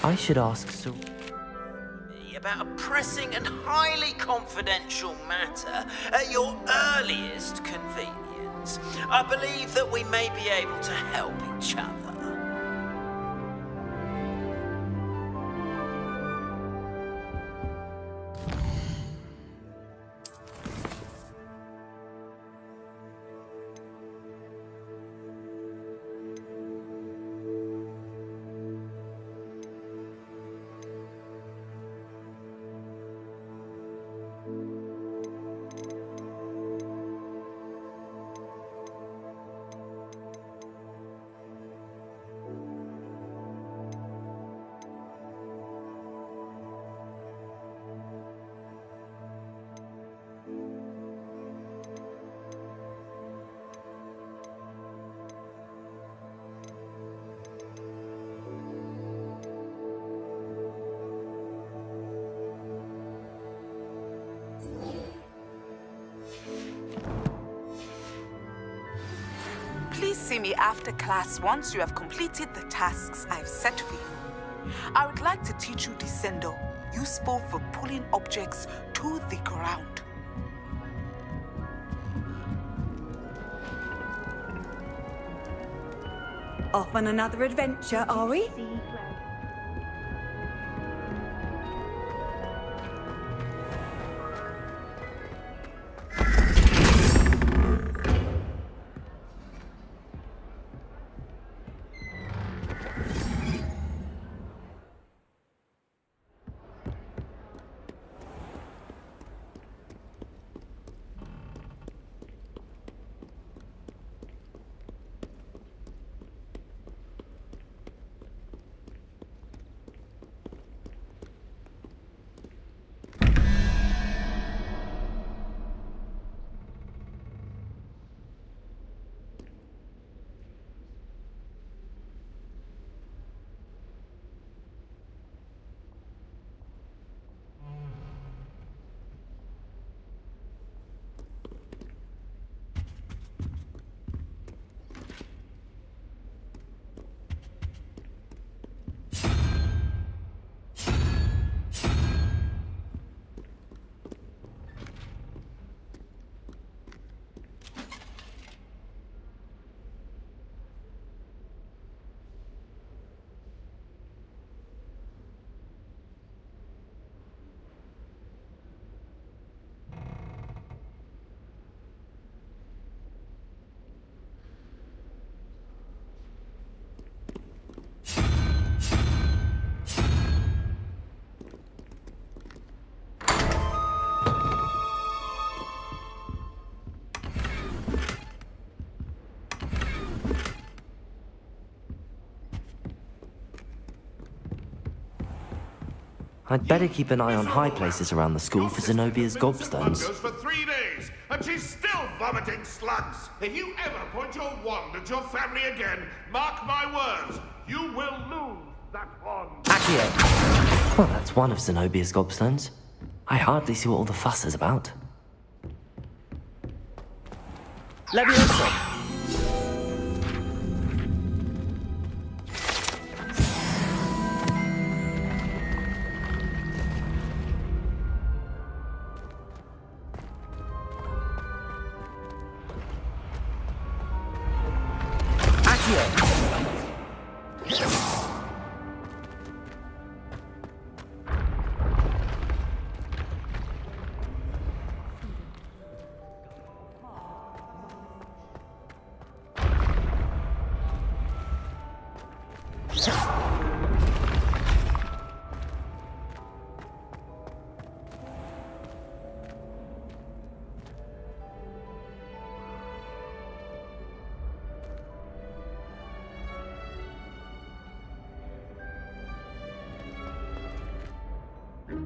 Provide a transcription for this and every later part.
I should ask about a pressing and highly confidential matter at your earliest convenience. I believe that we may be able to help each other. Please see me after class once you have completed the tasks I've set for you. I would like to teach you Descendo, useful for pulling objects to the ground. Off on another adventure, are we? I'd better keep an eye on high places around the school for Zenobia's gobstones. Goes for 3 days, and she's still vomiting slugs. If you ever point your wand at your family again, mark my words, you will lose that wand. Accio! Well, that's one of Zenobia's gobstones. I hardly see what all the fuss is about. Levioso!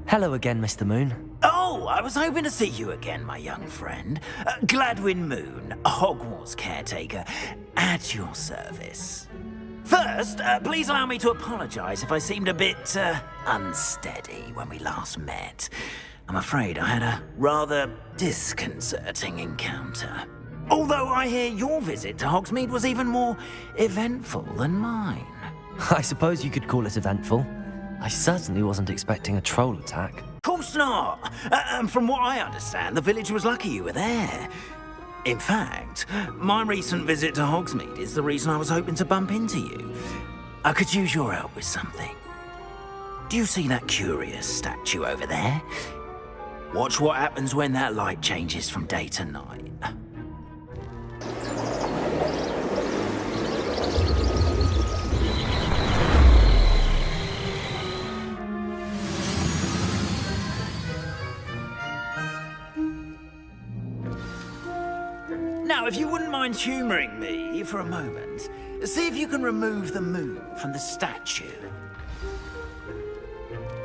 Hello again, Mr. Moon. Oh, I was hoping to see you again, my young friend. Gladwin Moon, Hogwarts caretaker, at your service. First, please allow me to apologize if I seemed a bit, unsteady when we last met. I'm afraid I had a rather disconcerting encounter. Although I hear your visit to Hogsmeade was even more eventful than mine. I suppose you could call it eventful. I certainly wasn't expecting a troll attack. Of course not. And from what I understand, the village was lucky you were there. In fact, my recent visit to Hogsmeade is the reason I was hoping to bump into you. I could use your help with something. Do you see that curious statue over there? Watch what happens when that light changes from day to night. Now, if you wouldn't mind humouring me for a moment, see if you can remove the moon from the statue.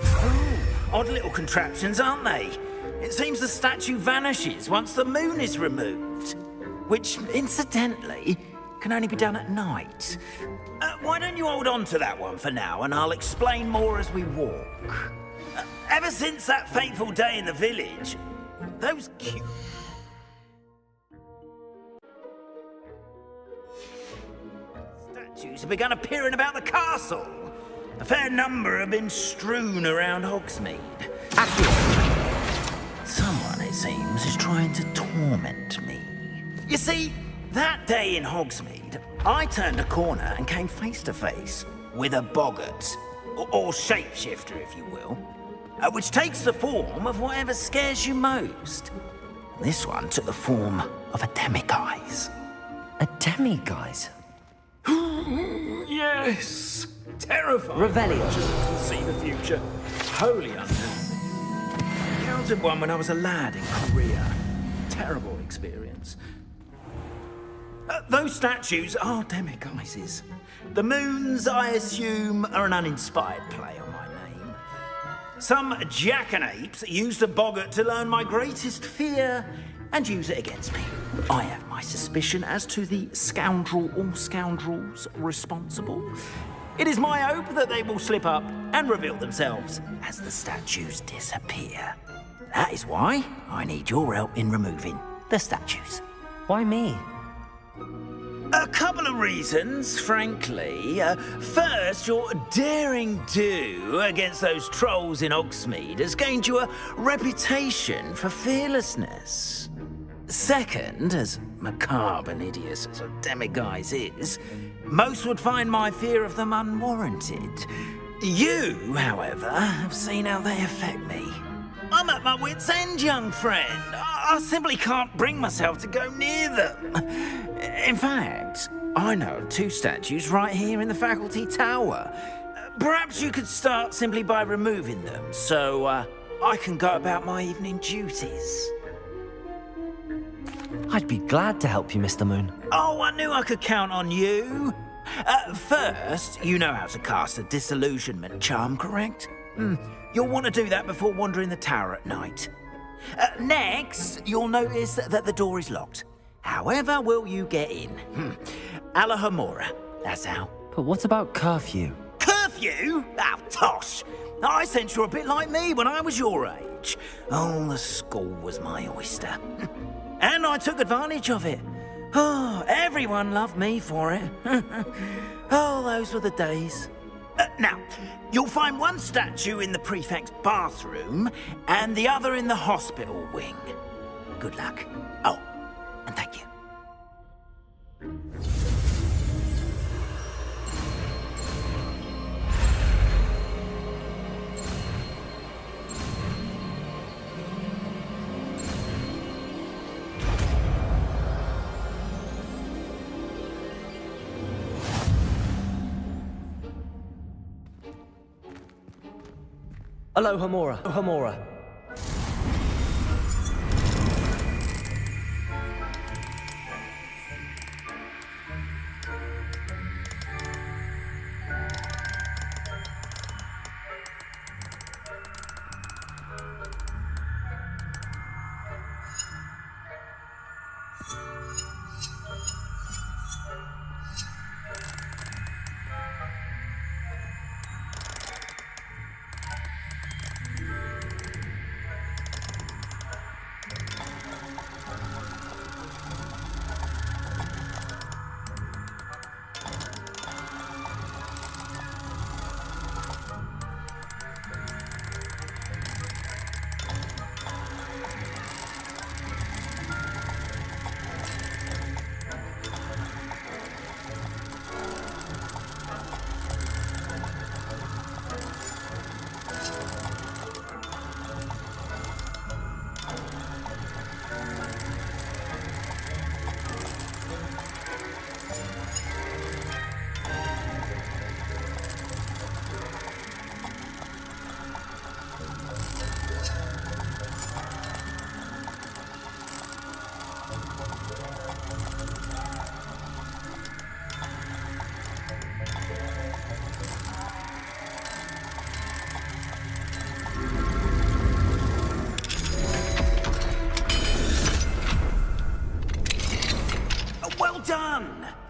Oh, odd little contraptions, aren't they? It seems the statue vanishes once the moon is removed. Which, incidentally, can only be done at night. Why don't you hold on to that one for now, and I'll explain more as we walk. Ever since that fateful day in the village, those cute... statues have begun appearing about the castle. A fair number have been strewn around Hogsmeade. Someone, it seems, is trying to torment me. You see, that day in Hogsmeade, I turned a corner and came face to face with a boggart, or shapeshifter, if you will, which takes the form of whatever scares you most. This one took the form of a demiguise. A demiguise? Yes! Terrifying. Revelio. To see the future. Wholly unknown. Encountered one when I was a lad in Korea. Terrible experience. Those statues are demiguises. The moons, I assume, are an uninspired play on my name. Some jackanapes used a boggart to learn my greatest fear and use it against me. I have my suspicion as to the scoundrel or scoundrels responsible. It is my hope that they will slip up and reveal themselves as the statues disappear. That is why I need your help in removing the statues. Why me? A couple of reasons, frankly. First, your daring do against those trolls in Hogsmeade has gained you a reputation for fearlessness. Second, as macabre and hideous as a demiguise is, most would find my fear of them unwarranted. You, however, have seen how they affect me. I'm at my wit's end, young friend. I simply can't bring myself to go near them. In fact, I know of two statues right here in the faculty tower. Perhaps you could start simply by removing them, so I can go about my evening duties. I'd be glad to help you, Mr. Moon. Oh, I knew I could count on you. First, you know how to cast a disillusionment charm, correct? You'll want to do that before wandering the tower at night. Next, you'll notice that the door is locked. However will you get in? Alahomora, that's how. But what about curfew? Curfew? Oh, tosh. I sense you're a bit like me when I was your age. Oh, the school was my oyster. And I took advantage of it. Oh, everyone loved me for it. Oh, those were the days. Now, you'll find one statue in the prefect's bathroom and the other in the hospital wing. Good luck. Oh, and thank you. Alohomora. Alohomora.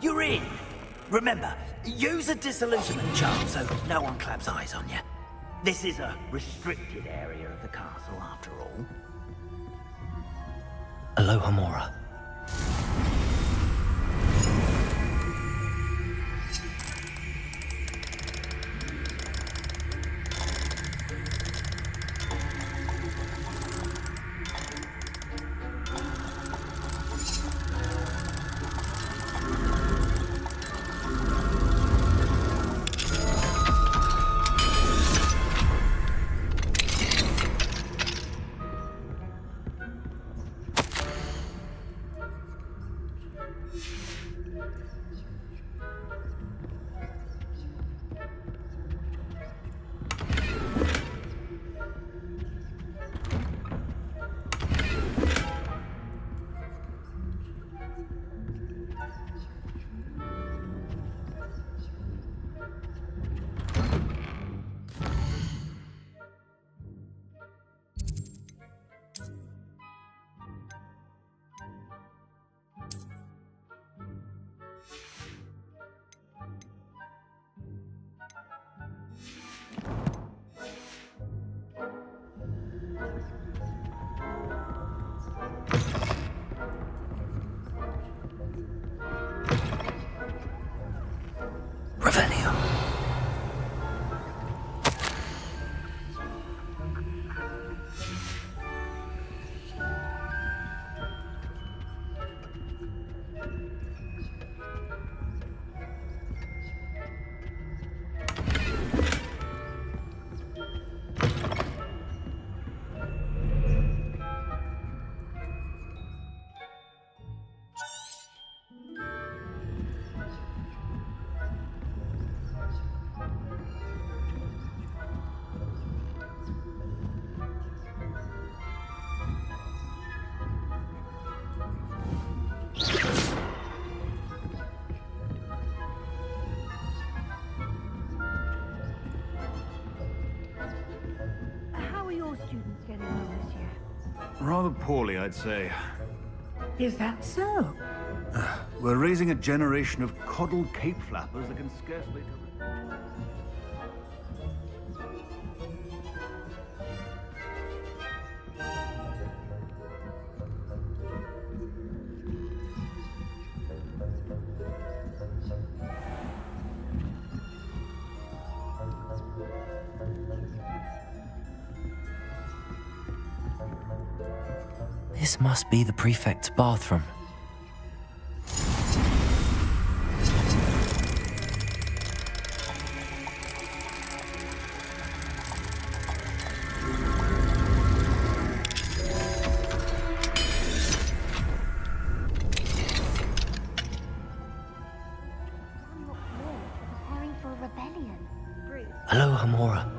You're in. Remember, use a disillusionment charm so no one claps eyes on you. This is a restricted area of the castle, after all. Aloha Mora. Revelio. How are your students getting on this year? Rather poorly, I'd say. Is that so? We're raising a generation of coddled cape flappers that can scarcely tell. This must be the prefect's bathroom. Preparing for a rebellion. Aloha Mora.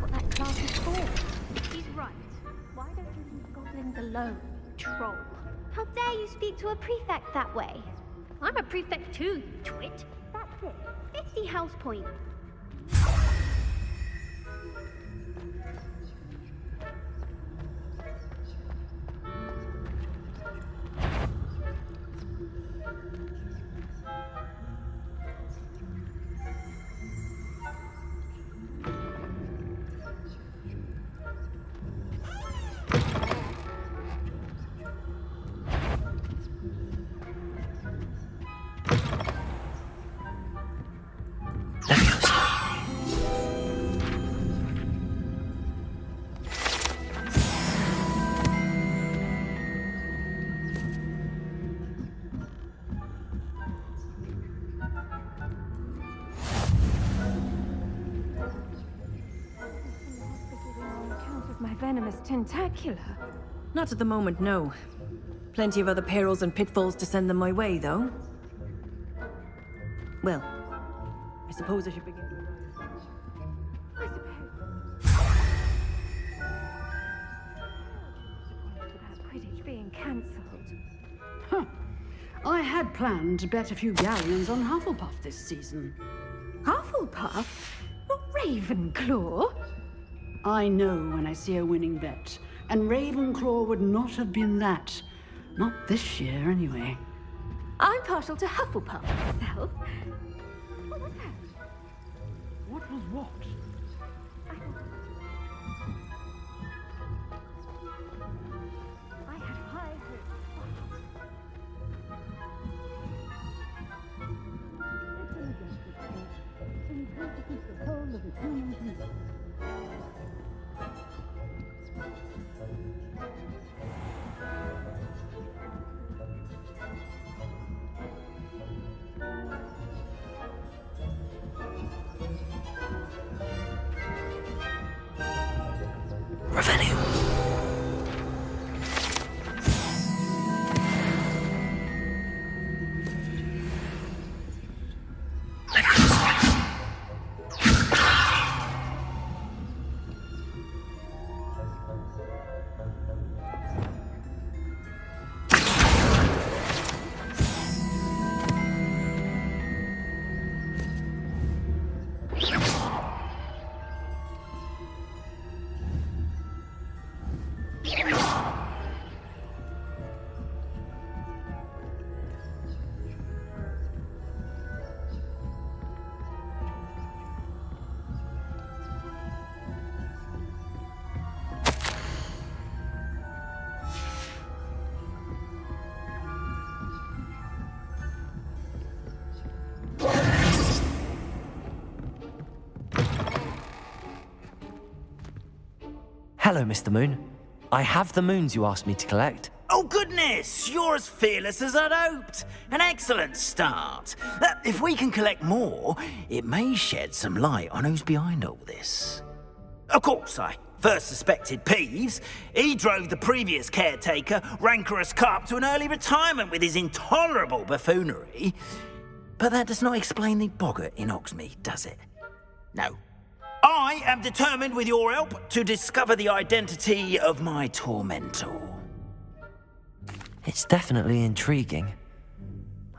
What that class is for. She's right. Why don't you leave goblins alone, troll? How dare you speak to a prefect that way? I'm a prefect too, you twit. That's it. 50 house points. My venomous tentacular? Not at the moment, no. Plenty of other perils and pitfalls to send them my way, though. Well, I suppose I should begin. I suppose. About Quidditch being cancelled. I had planned to bet a few galleons on Hufflepuff this season. Hufflepuff? Not Ravenclaw? I know when I see a winning bet, and Ravenclaw would not have been that. Not this year, anyway. I'm partial to Hufflepuff myself. What was that? What was what? I had high hopes. Revelio. Hello, Mr. Moon. I have the moons you asked me to collect. Oh, goodness! You're as fearless as I'd hoped. An excellent start. If we can collect more, it may shed some light on who's behind all this. Of course, I first suspected Peeves. He drove the previous caretaker, Rancorous Carp, to an early retirement with his intolerable buffoonery. But that does not explain the boggart in Hogsmeade, does it? No. I am determined, with your help, to discover the identity of my tormentor. It's definitely intriguing.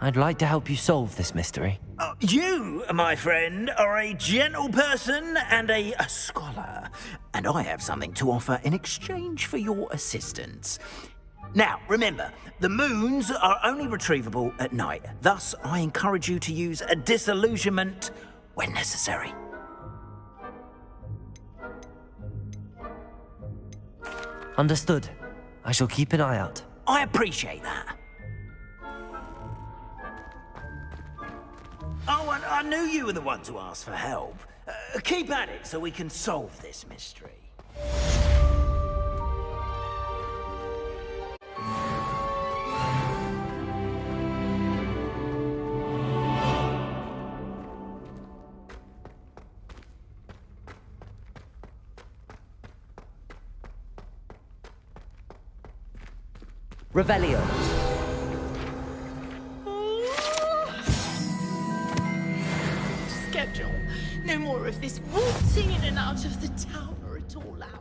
I'd like to help you solve this mystery. You, my friend, are a gentle person and a scholar, and I have something to offer in exchange for your assistance. Now, remember, the moons are only retrievable at night. Thus, I encourage you to use a disillusionment when necessary. Understood. I shall keep an eye out. I appreciate that. Oh, and I knew you were the one to ask for help. Keep at it so we can solve this mystery. Revelio. Schedule. No more of this waltzing in and out of the tower at all hours.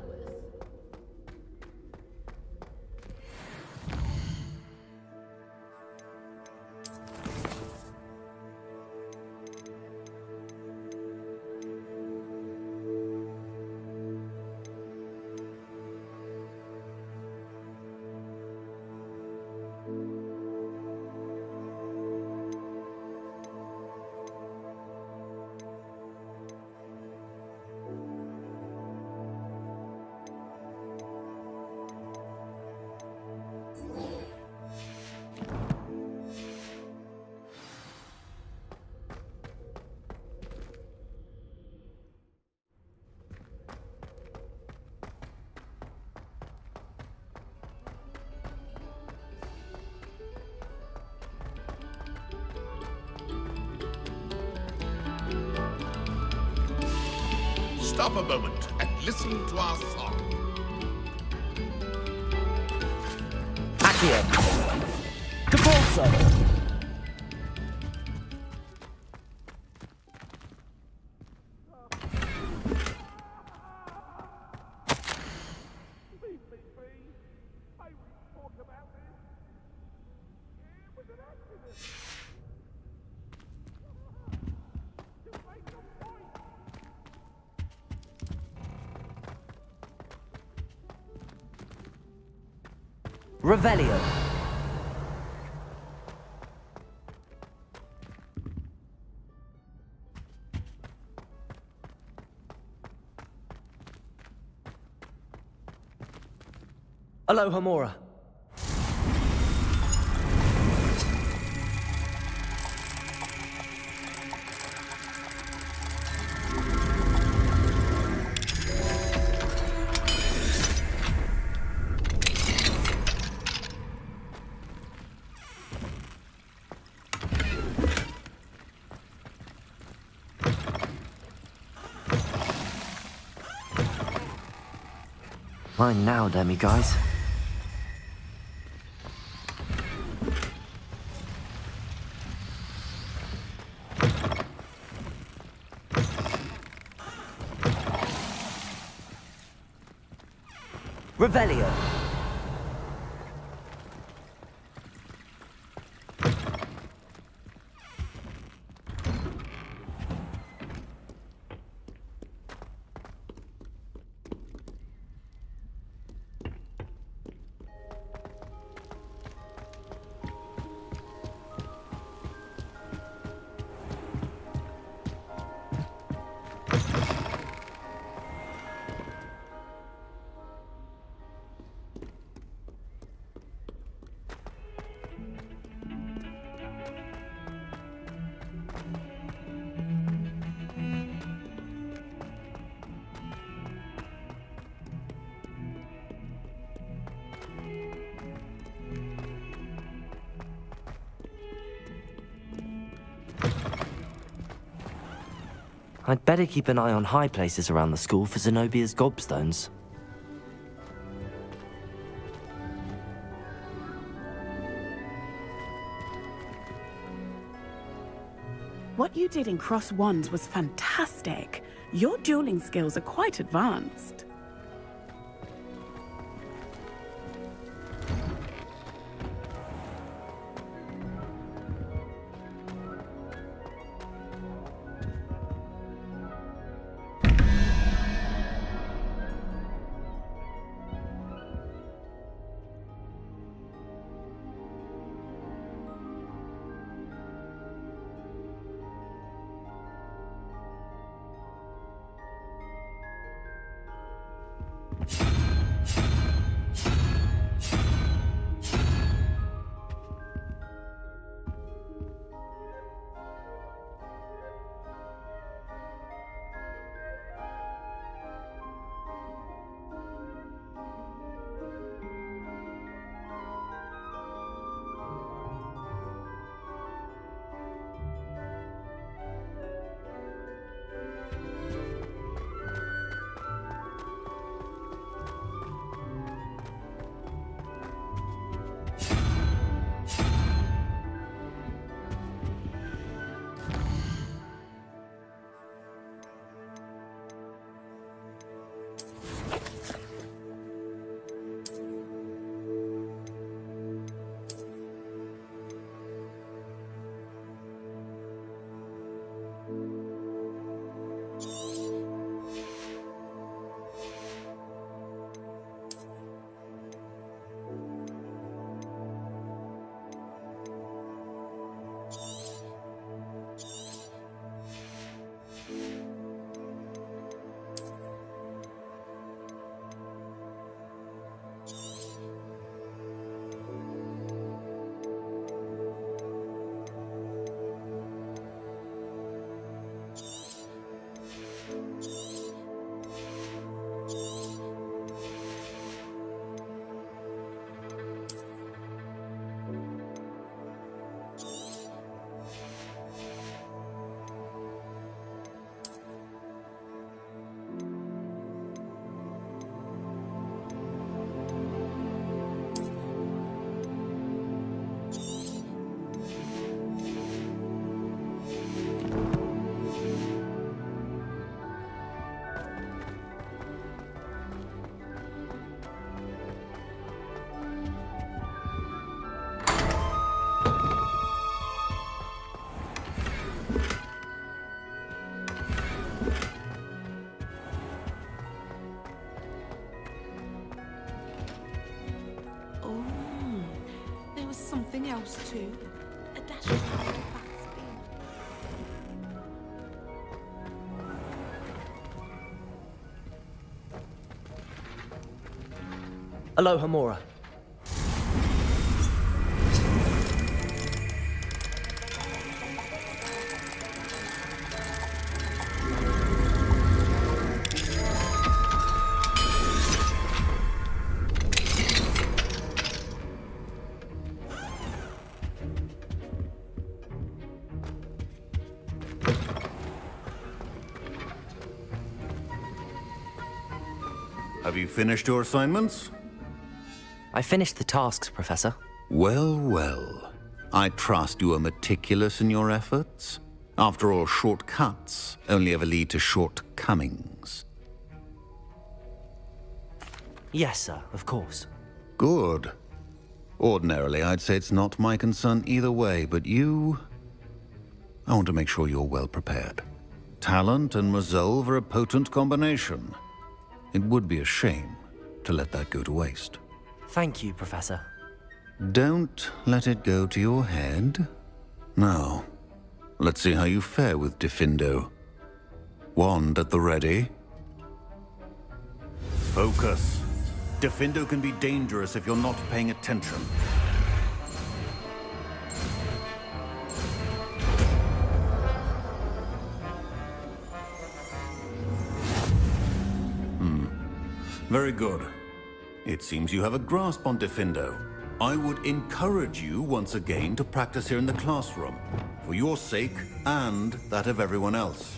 Stop a moment and listen to our song. Accio. Capulso. Revelio. Aloha Mora. Mine now, Demi guys. Revelio. I'd better keep an eye on high places around the school for Zenobia's gobstones. What you did in Cross Wands was fantastic. Your dueling skills are quite advanced. Oh, there was something else too. A dash of Halifax beer. Aloha, Mora. Have you finished your assignments? I finished the tasks, Professor. Well, well. I trust you are meticulous in your efforts. After all, shortcuts only ever lead to shortcomings. Yes, sir, of course. Good. Ordinarily, I'd say it's not my concern either way, but you... I want to make sure you're well prepared. Talent and resolve are a potent combination. It would be a shame to let that go to waste. Thank you, Professor. Don't let it go to your head. Now, let's see how you fare with Diffindo. Wand at the ready. Focus. Diffindo can be dangerous if you're not paying attention. Very good. It seems you have a grasp on Diffindo. I would encourage you once again to practice here in the classroom, for your sake and that of everyone else.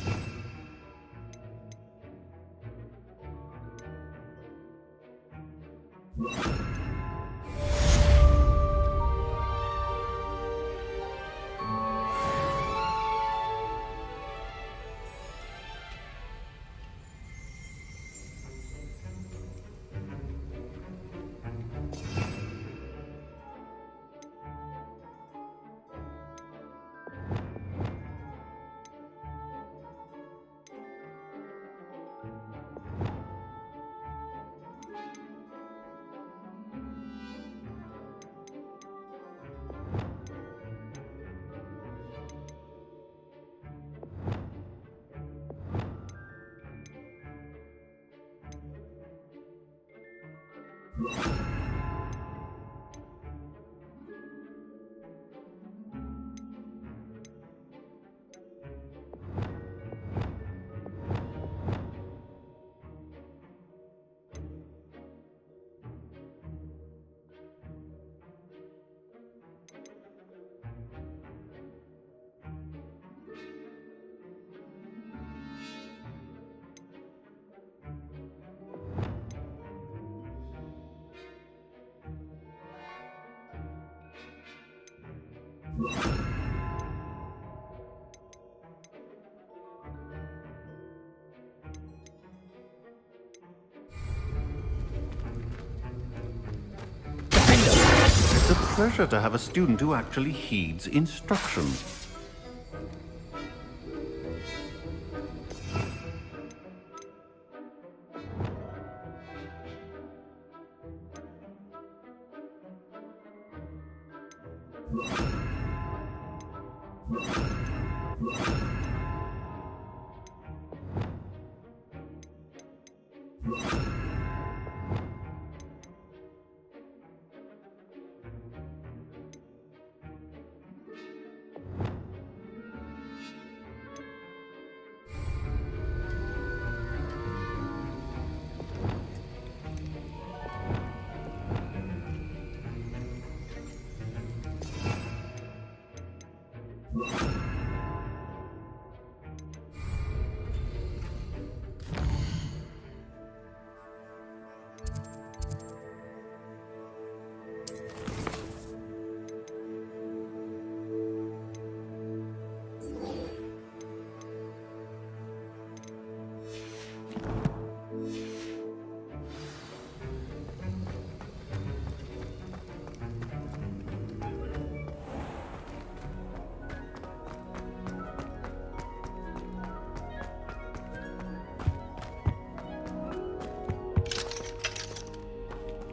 It's a pleasure to have a student who actually heeds instruction.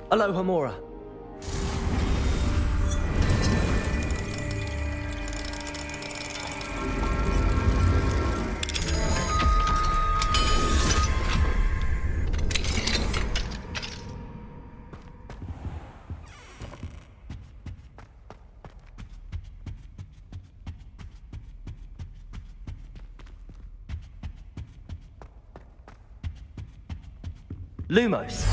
Aloha, Mora. Lumos.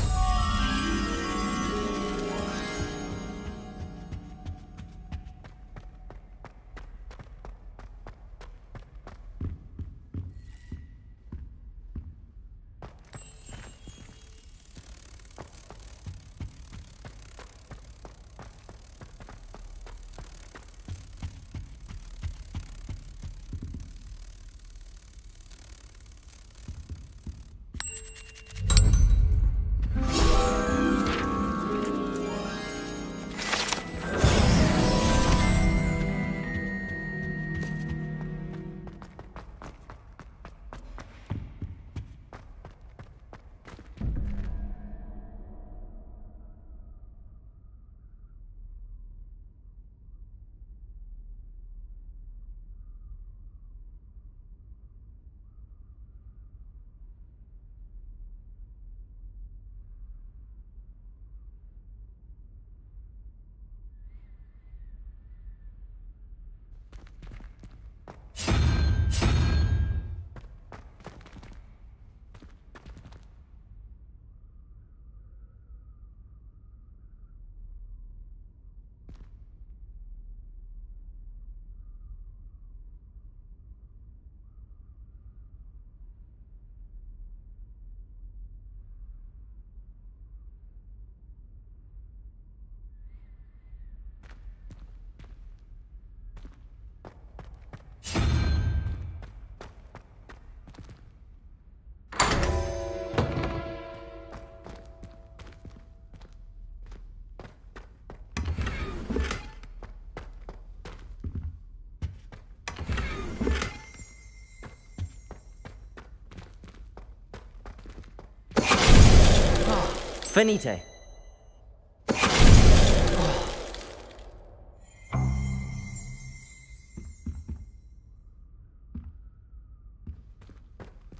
Finite.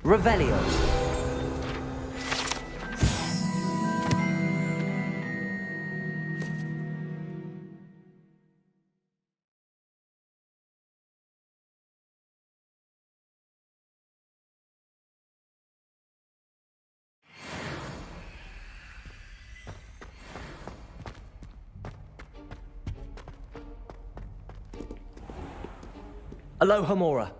Revelio. Alohomora.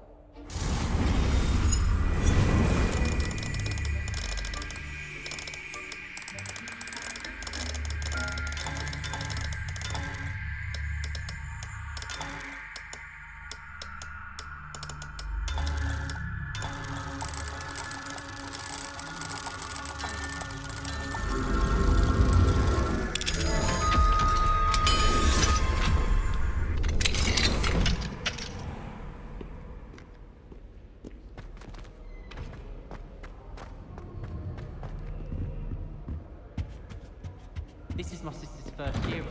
This is my sister's first year.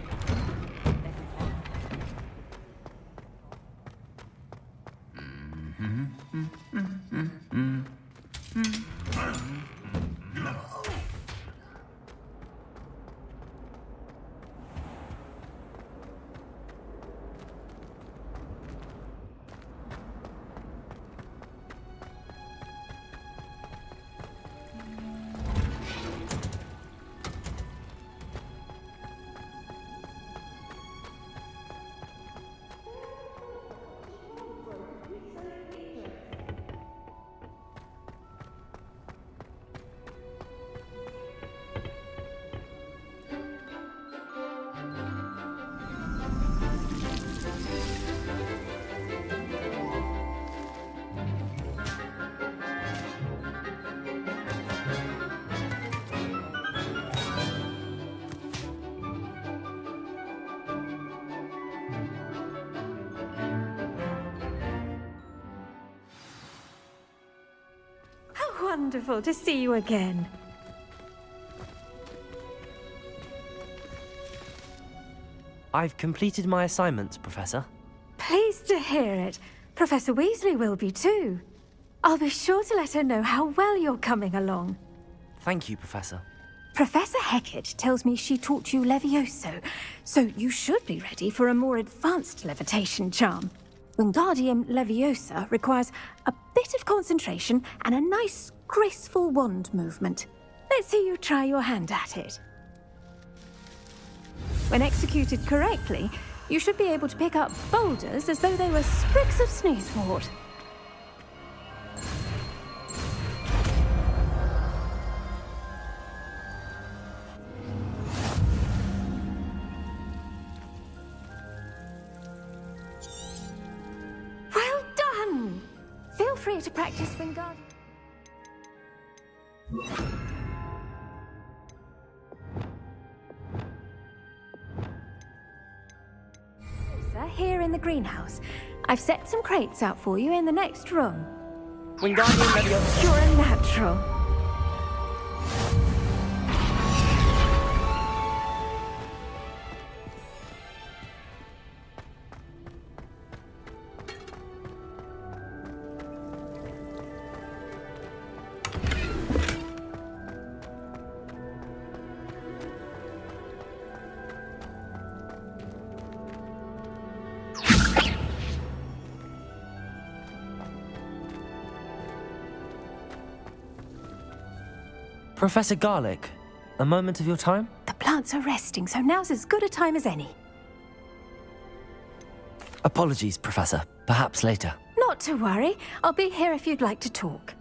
Wonderful to see you again. I've completed my assignments, Professor. Pleased to hear it. Professor Weasley will be too. I'll be sure to let her know how well you're coming along. Thank you, Professor. Professor Hecat tells me she taught you Levioso, so you should be ready for a more advanced levitation charm. Wingardium Leviosa requires a bit of concentration and a nice, graceful wand movement. Let's see you try your hand at it. When executed correctly, you should be able to pick up boulders as though they were sprigs of sneezewort. Well done! Feel free to practice Wingardium. Here in the greenhouse. I've set some crates out for you in the next room. Wingardium Leviosa. You're a natural. Professor Garlic, a moment of your time? The plants are resting, so now's as good a time as any. Apologies, Professor. Perhaps later. Not to worry. I'll be here if you'd like to talk.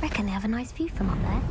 Reckon they have a nice view from up there.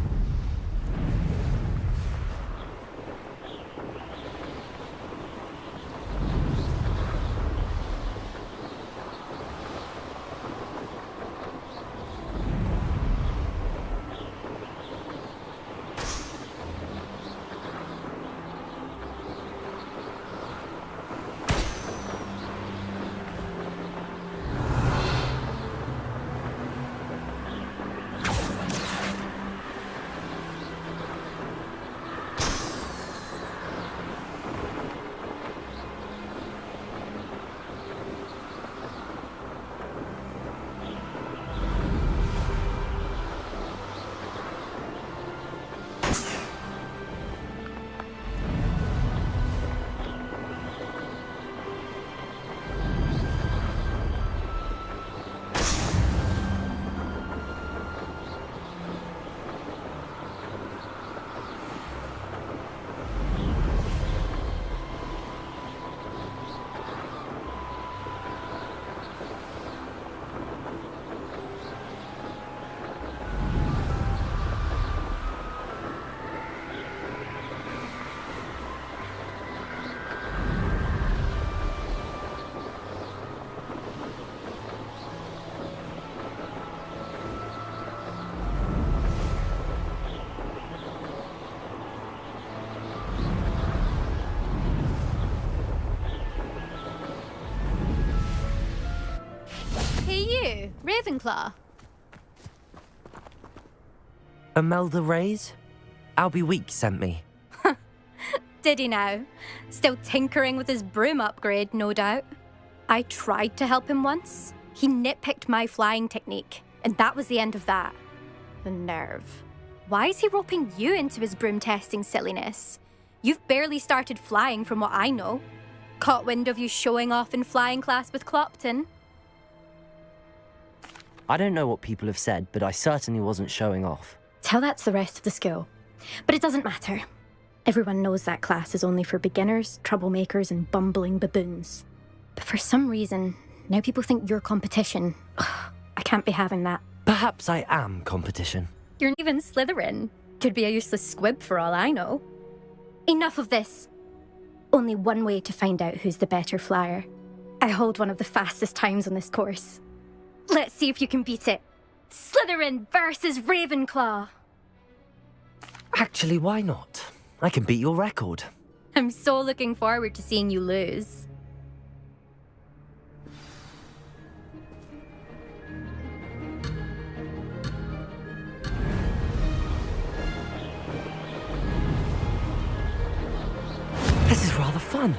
you, Ravenclaw? Imelda Reyes? Albie Weeks sent me. Did he now? Still tinkering with his broom upgrade, no doubt. I tried to help him once. He nitpicked my flying technique, and that was the end of that. The nerve. Why is he roping you into his broom testing silliness? You've barely started flying from what I know. Caught wind of you showing off in flying class with Clopton? I don't know what people have said, but I certainly wasn't showing off. Tell that to the rest of the school. But it doesn't matter. Everyone knows that class is only for beginners, troublemakers, and bumbling baboons. But for some reason, now people think you're competition. Ugh, I can't be having that. Perhaps I am competition. You're not even Slytherin. Could be a useless squib for all I know. Enough of this. Only one way to find out who's the better flyer. I hold one of the fastest times on this course. Let's see if you can beat it. Slytherin versus Ravenclaw. Actually, why not? I can beat your record. I'm so looking forward to seeing you lose. This is rather fun.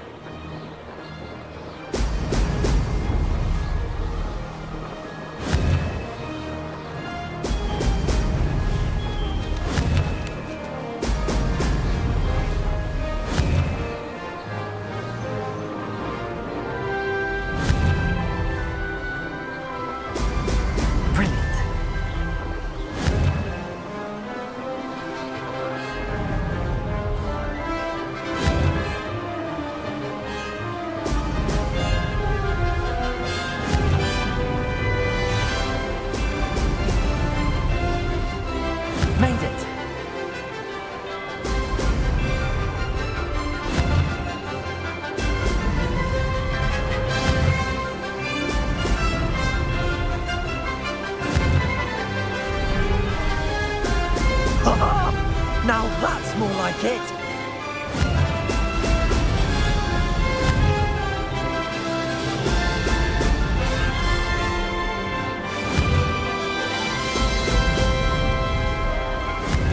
Now that's more like it!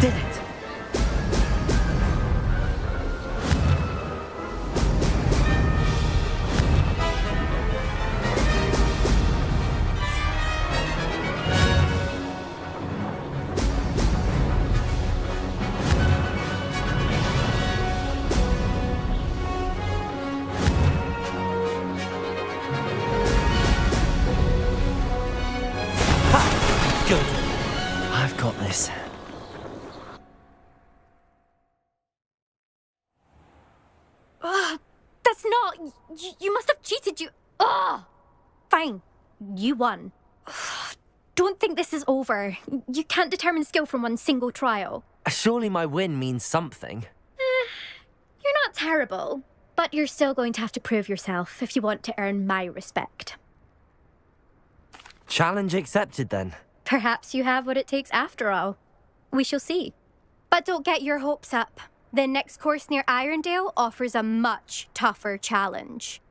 Did it! Good. I've got this. That's not... You must have cheated, you... Fine. You won. Don't think this is over. You can't determine skill from one single trial. Surely my win means something. You're not terrible, but you're still going to have to prove yourself if you want to earn my respect. Challenge accepted, then. Perhaps you have what it takes after all. We shall see. But don't get your hopes up. The next course near Irondale offers a much tougher challenge.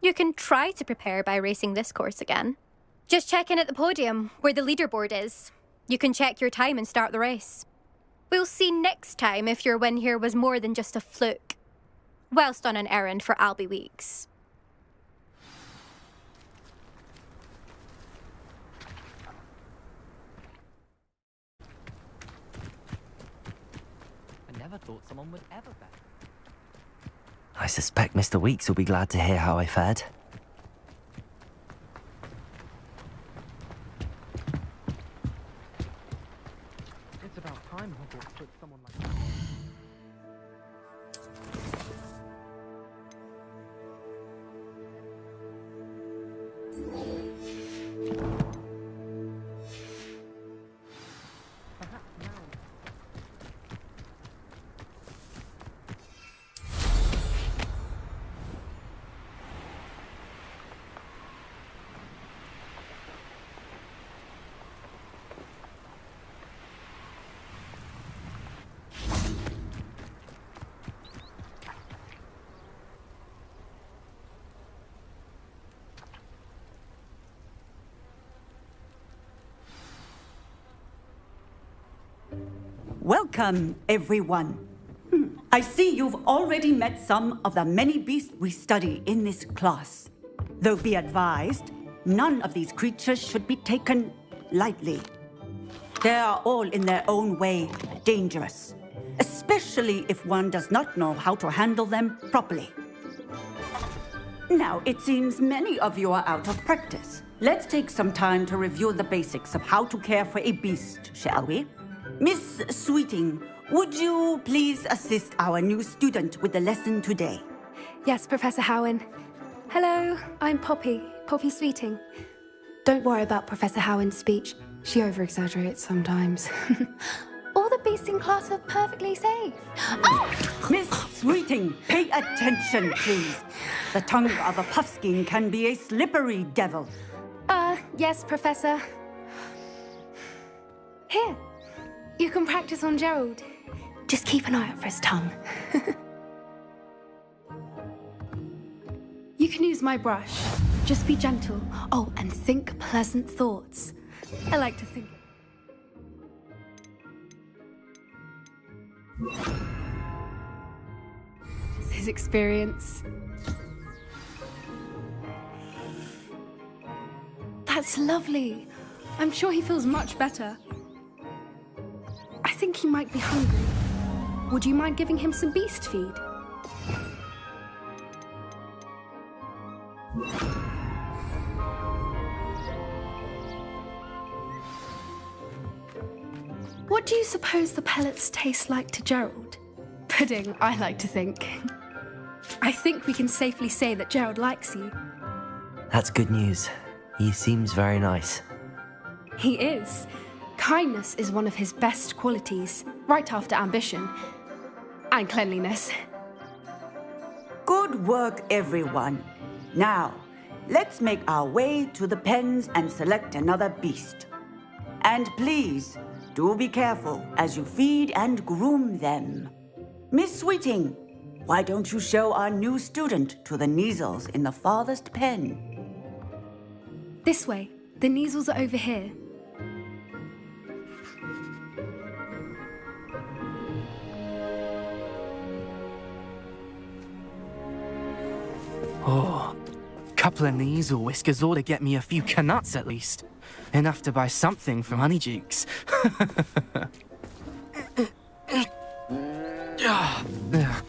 You can try to prepare by racing this course again. Just check in at the podium, where the leaderboard is. You can check your time and start the race. We'll see next time if your win here was more than just a fluke. Whilst on an errand for Albie Weeks. Thought someone would ever bet. I suspect Mr. Weeks will be glad to hear how I fared. It's about time Hogwarts put someone like that. Welcome, everyone. I see you've already met some of the many beasts we study in this class. Though be advised, none of these creatures should be taken lightly. They are all in their own way dangerous, especially if one does not know how to handle them properly. Now, it seems many of you are out of practice. Let's take some time to review the basics of how to care for a beast, shall we? Miss Sweeting, would you please assist our new student with the lesson today? Yes, Professor Howen. Hello, I'm Poppy Sweeting. Don't worry about Professor Howen's speech. She over-exaggerates sometimes. All the beasts in class are perfectly safe. Oh! Miss Sweeting, pay attention, please. The tongue of a puffskein can be a slippery devil. Yes, Professor. Here, you can practice on Gerald. Just keep an eye out for his tongue. You can use my brush. Just be gentle. Oh, and think pleasant thoughts. I like to think. Just his experience. That's lovely. I'm sure he feels much better. I think he might be hungry. Would you mind giving him some beast feed? What do you suppose the pellets taste like to Gerald? Pudding, I like to think. I think we can safely say that Gerald likes you. That's good news. He seems very nice. He is. Kindness is one of his best qualities, right after ambition. And cleanliness. Good work, everyone. Now, let's make our way to the pens and select another beast. And please, do be careful as you feed and groom them. Miss Sweeting, why don't you show our new student to the Kneazles in the farthest pen? This way. The Kneazles are over here. Oh, couple of Kneazle whiskers ought to get me a few canuts at least. Enough to buy something from Honeydukes.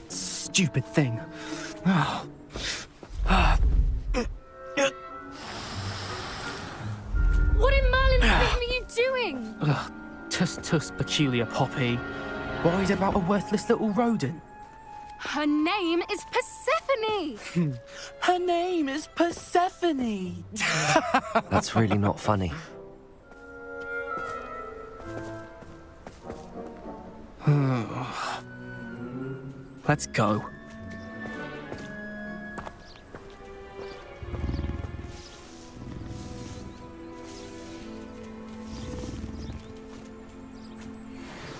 Stupid thing. What in Merlin's name are you doing? Tuss, peculiar Poppy. Worried about a worthless little rodent? Her name is Persephone! Her name is Persephone! That's really not funny. Let's go.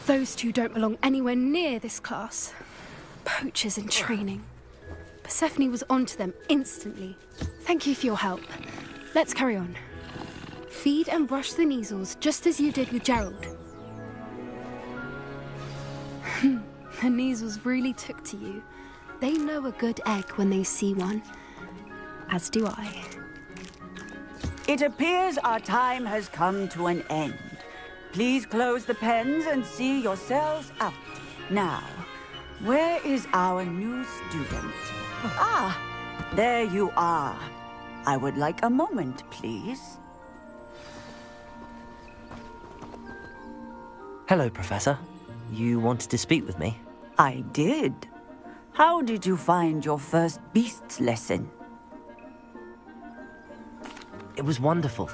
Those two don't belong anywhere near this class. Poachers in training. Persephone was onto them instantly. Thank you for your help. Let's carry on. Feed and brush the Kneazles just as you did with Gerald. The Kneazles really took to you. They know a good egg when they see one. As do I. It appears our time has come to an end. Please close the pens and see yourselves out. Now, where is our new student? Ah, there you are. I would like a moment, please. Hello, Professor. You wanted to speak with me? I did. How did you find your first beasts lesson? It was wonderful.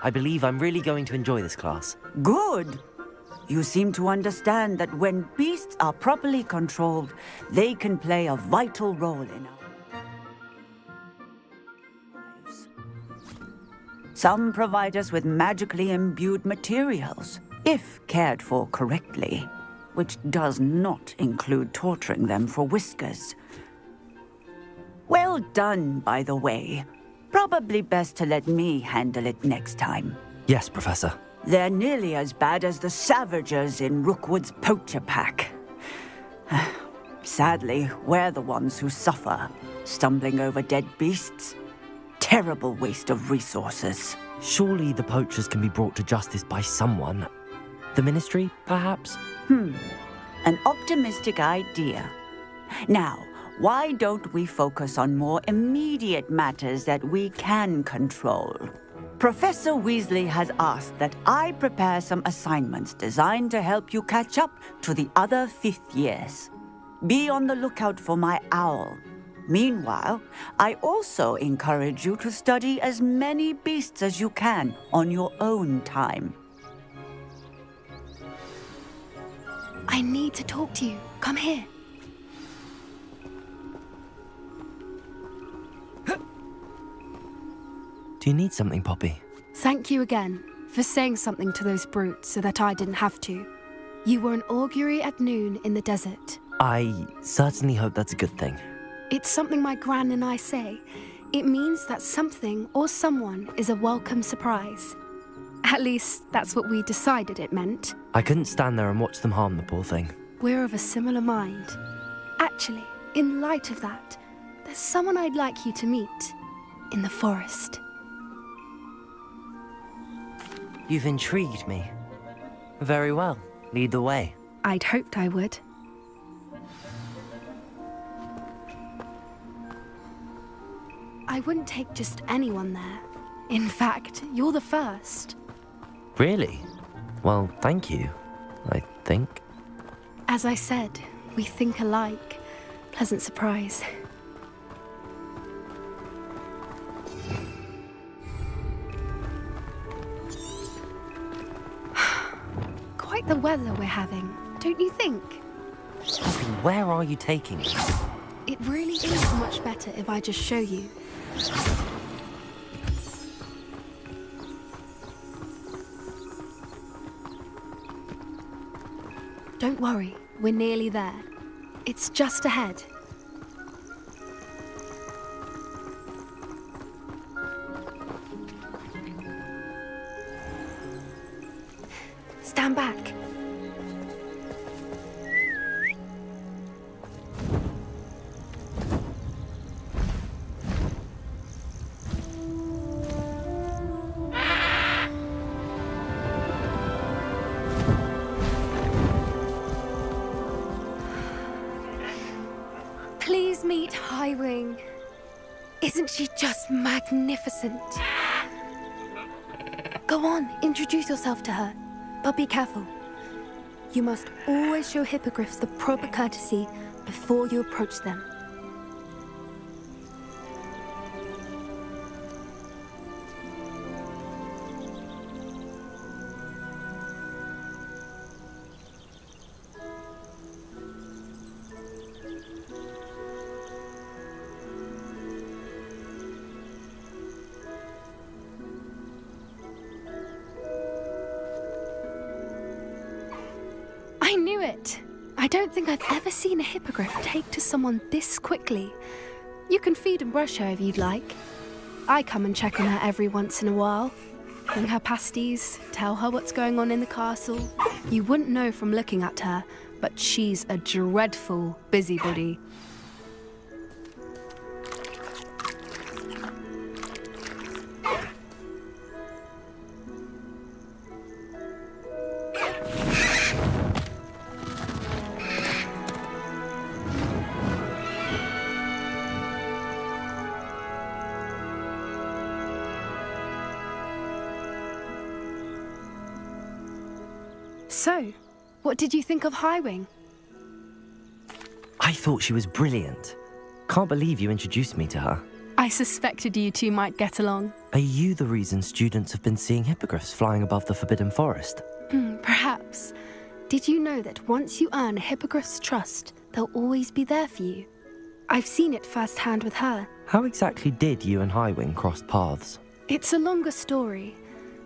I believe I'm really going to enjoy this class. Good. You seem to understand that when beasts are properly controlled, they can play a vital role in our lives. Some provide us with magically imbued materials, if cared for correctly, which does not include torturing them for whiskers. Well done, by the way. Probably best to let me handle it next time. Yes, Professor. They're nearly as bad as the Savagers in Rookwood's poacher pack. Sadly, we're the ones who suffer, stumbling over dead beasts. Terrible waste of resources. Surely the poachers can be brought to justice by someone. The Ministry, perhaps? An optimistic idea. Now, why don't we focus on more immediate matters that we can control? Professor Weasley has asked that I prepare some assignments designed to help you catch up to the other 5th years. Be on the lookout for my owl. Meanwhile, I also encourage you to study as many beasts as you can on your own time. I need to talk to you. Come here. Do you need something, Poppy? Thank you again for saying something to those brutes so that I didn't have to. You were an augury at noon in the desert. I certainly hope that's a good thing. It's something my gran and I say. It means that something or someone is a welcome surprise. At least, that's what we decided it meant. I couldn't stand there and watch them harm the poor thing. We're of a similar mind. Actually, in light of that, there's someone I'd like you to meet in the forest. You've intrigued me. Very well. Lead the way. I'd hoped I would. I wouldn't take just anyone there. In fact, you're the first. Really? Well, thank you, I think. As I said, we think alike. Pleasant surprise. Quite the weather we're having, don't you think? Poppy, where are you taking me? It really is much better if I just show you. Don't worry, we're nearly there. It's just ahead. Stand back. Please meet Highwing. Isn't she just magnificent? Go on, introduce yourself to her. But be careful. You must always show hippogriffs the proper courtesy before you approach them. I knew it! I don't think I've ever seen a hippogriff take to someone this quickly. You can feed and brush her if you'd like. I come and check on her every once in a while. Bring her pasties, tell her what's going on in the castle. You wouldn't know from looking at her, but she's a dreadful busybody. So, what did you think of Highwing? I thought she was brilliant. Can't believe you introduced me to her. I suspected you two might get along. Are you the reason students have been seeing hippogriffs flying above the Forbidden Forest? Perhaps. Did you know that once you earn a hippogriff's trust, they'll always be there for you? I've seen it firsthand with her. How exactly did you and Highwing cross paths? It's a longer story,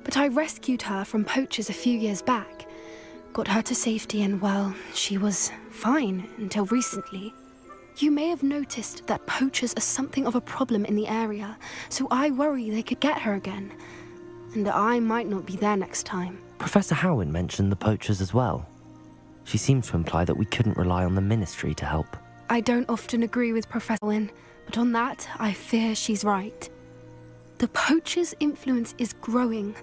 but I rescued her from poachers a few years back. Got her to safety and, well, she was fine until recently. You may have noticed that poachers are something of a problem in the area, so I worry they could get her again. and I might not be there next time. Professor Howin mentioned the poachers as well. She seemed to imply that we couldn't rely on the Ministry to help. I don't often agree with Professor Wynne, but on that, I fear she's right. The poachers' influence is growing.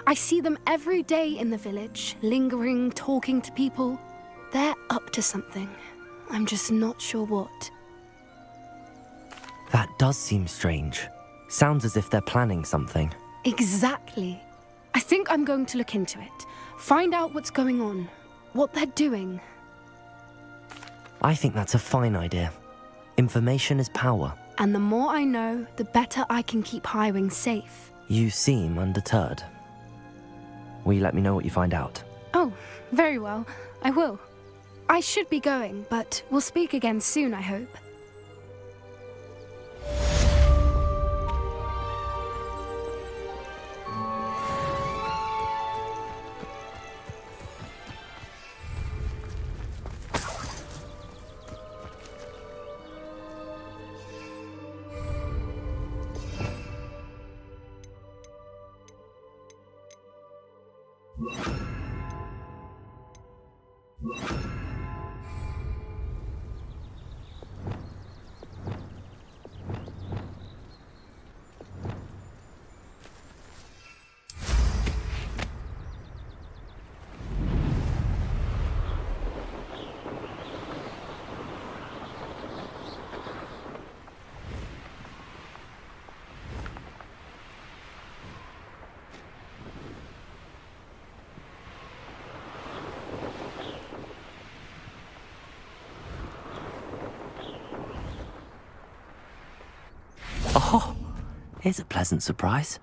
I see them every day in the village, lingering, talking to people. They're up to something. I'm just not sure what. That does seem strange. Sounds as if they're planning something. Exactly. I think I'm going to look into it. Find out what's going on. What they're doing. I think that's a fine idea. Information is power. And the more I know, the better I can keep Highwing safe. You seem undeterred. Will you let me know what you find out? Oh, very well. I will. I should be going, but we'll speak again soon, I hope. Oh, here's a pleasant surprise.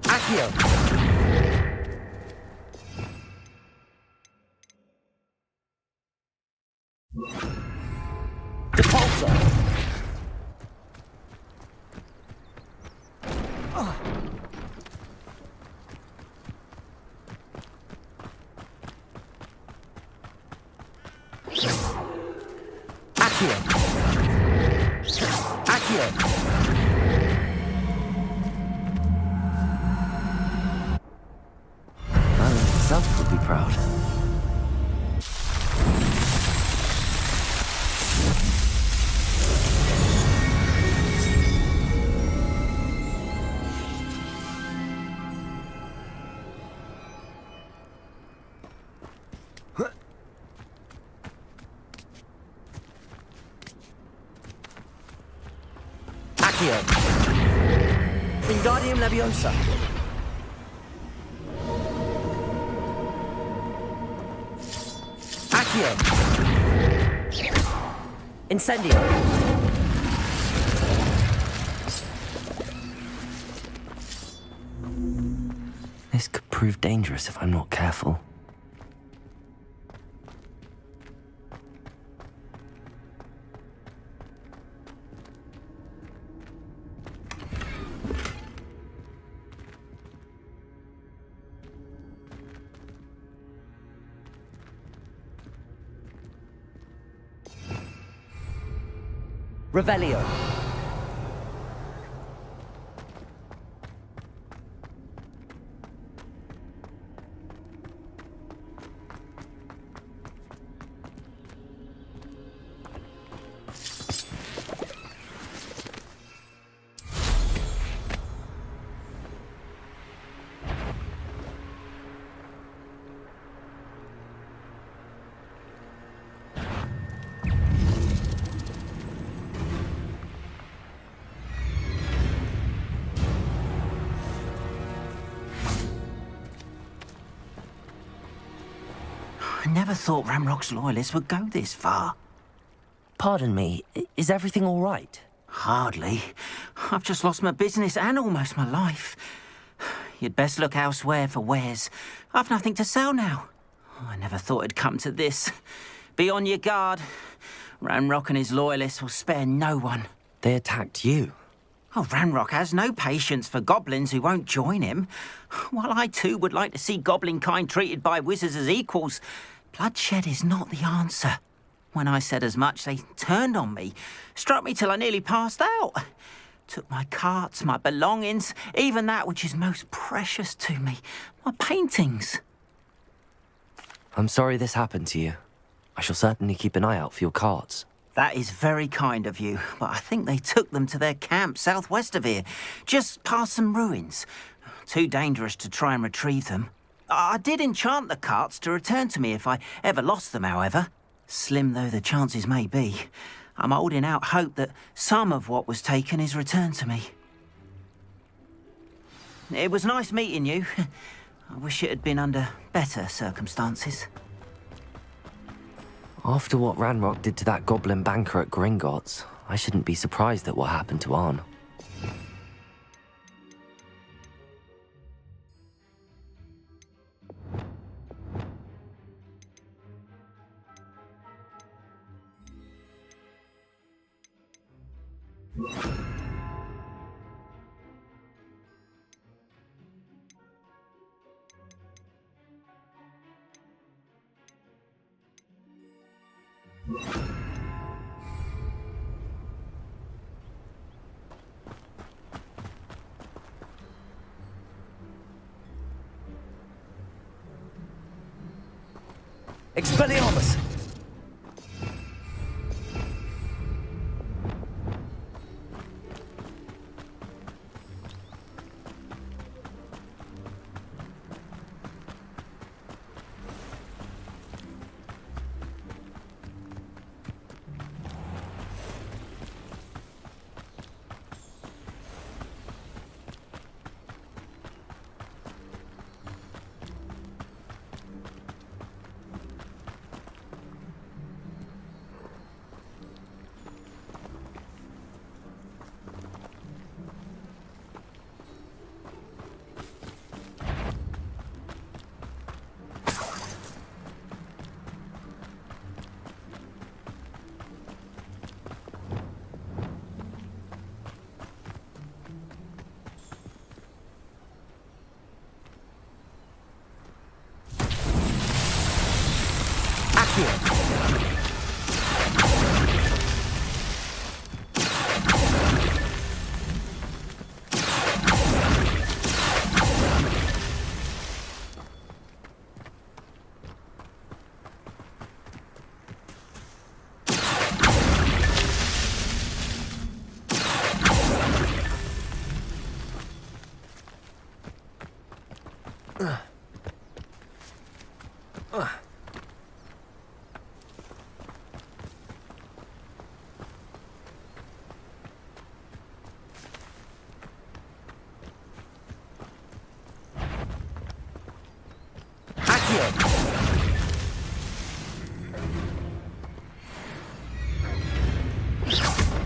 Accio! Alan himself would be proud. Accio! Wingardium Leviosa! Accio! Incendio! This could prove dangerous if I'm not careful. Revelio. I never thought Ramrock's loyalists would go this far. Pardon me, is everything all right? Hardly. I've just lost my business and almost my life. You'd best look elsewhere for wares. I've nothing to sell now. I never thought it'd come to this. Be on your guard. Ranrock and his loyalists will spare no one. They attacked you. Oh, Ranrock has no patience for goblins who won't join him. While I too would like to see goblin kind treated by wizards as equals, bloodshed is not the answer. When I said as much, they turned on me, struck me till I nearly passed out. Took my carts, my belongings, even that which is most precious to me, my paintings. I'm sorry this happened to you. I shall certainly keep an eye out for your carts. That is very kind of you, but I think they took them to their camp southwest of here, just past some ruins. Too dangerous to try and retrieve them. I did enchant the carts to return to me if I ever lost them, however. Slim though the chances may be, I'm holding out hope that some of what was taken is returned to me. It was nice meeting you. I wish it had been under better circumstances. After what Ranrock did to that goblin banker at Gringotts, I shouldn't be surprised at what happened to Arn. Expelliarmus!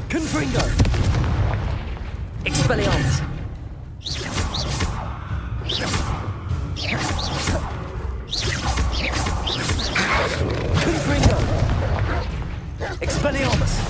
Confringo! Expelliarmus! Confringo! Expelliarmus!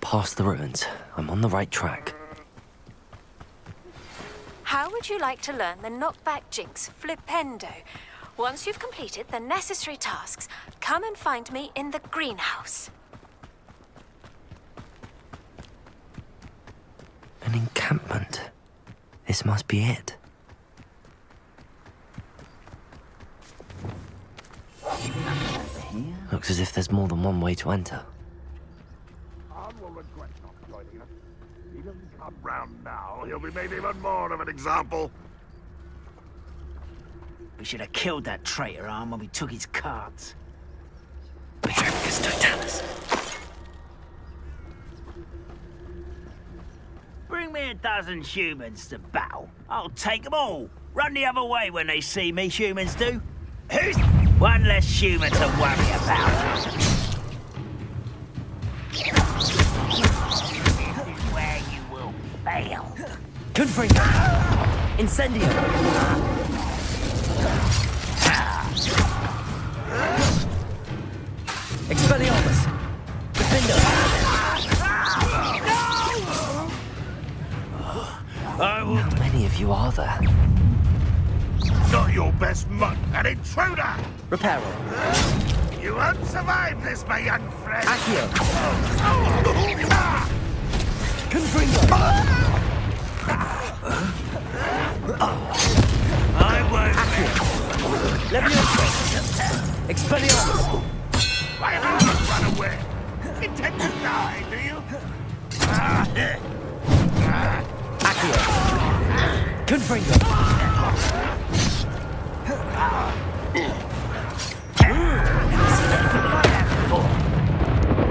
Past the ruins. I'm on the right track. How would you like to learn the knockback jinx flipendo? Once you've completed the necessary tasks, come and find me in the greenhouse. An encampment. This must be it. Looks as if there's more than one way to enter. Will regret not joining us. He doesn't come round now, he'll be made even more of an example. We should have killed that traitor, Arm, when we took his cards. Bring me a dozen humans to battle. I'll take them all. Run the other way when they see me, humans do. Who's one less human to worry about? Where you will fail. Confringo! Incendio! Expelliarmus! Defendo! How many of you are there? Not your best mutt, an intruder! Reparo. You won't survive this, my young friend. Accio. Confringo. I won't. Accio. Levioso. Expelliarmus. Why do you run away? Intend to die, do you? Accio. Confringo.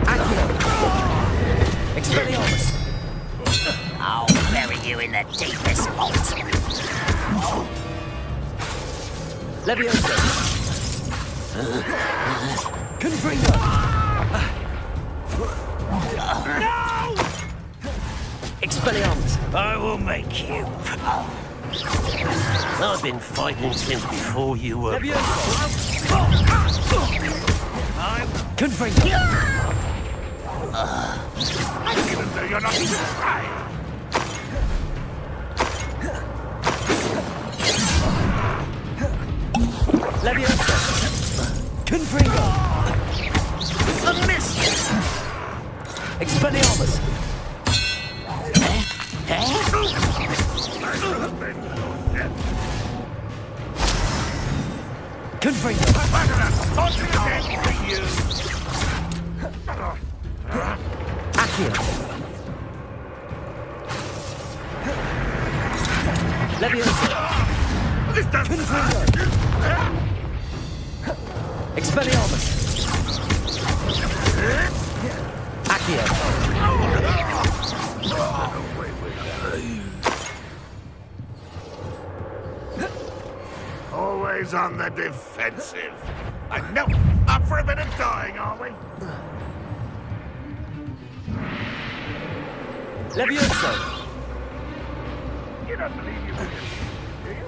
Accio. Expelliarmus. I'll bury you in the deepest vault. Levioso. Confringo. No! Expelliarmus. I will make you. I've been fighting since before you were. Confringo. Even though you're not even trying. Levioso. Confringo. A miss! Expelliarmus. Confringo. Accio. Levioso. Confringo. Expelliarmus. Accio. Always on the defensive. I know. Up for a bit of dying, are we? Levioso. You don't believe you can, do you?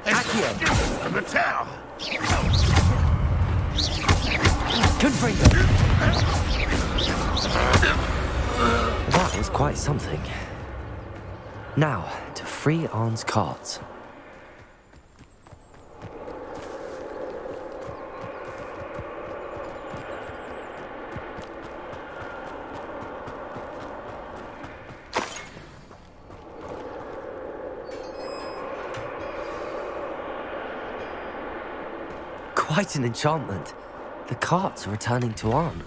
Accio. From the tower. Confringo. That was quite something. Now, to free Arn's cards. Quite an enchantment. The carts are returning to Arn.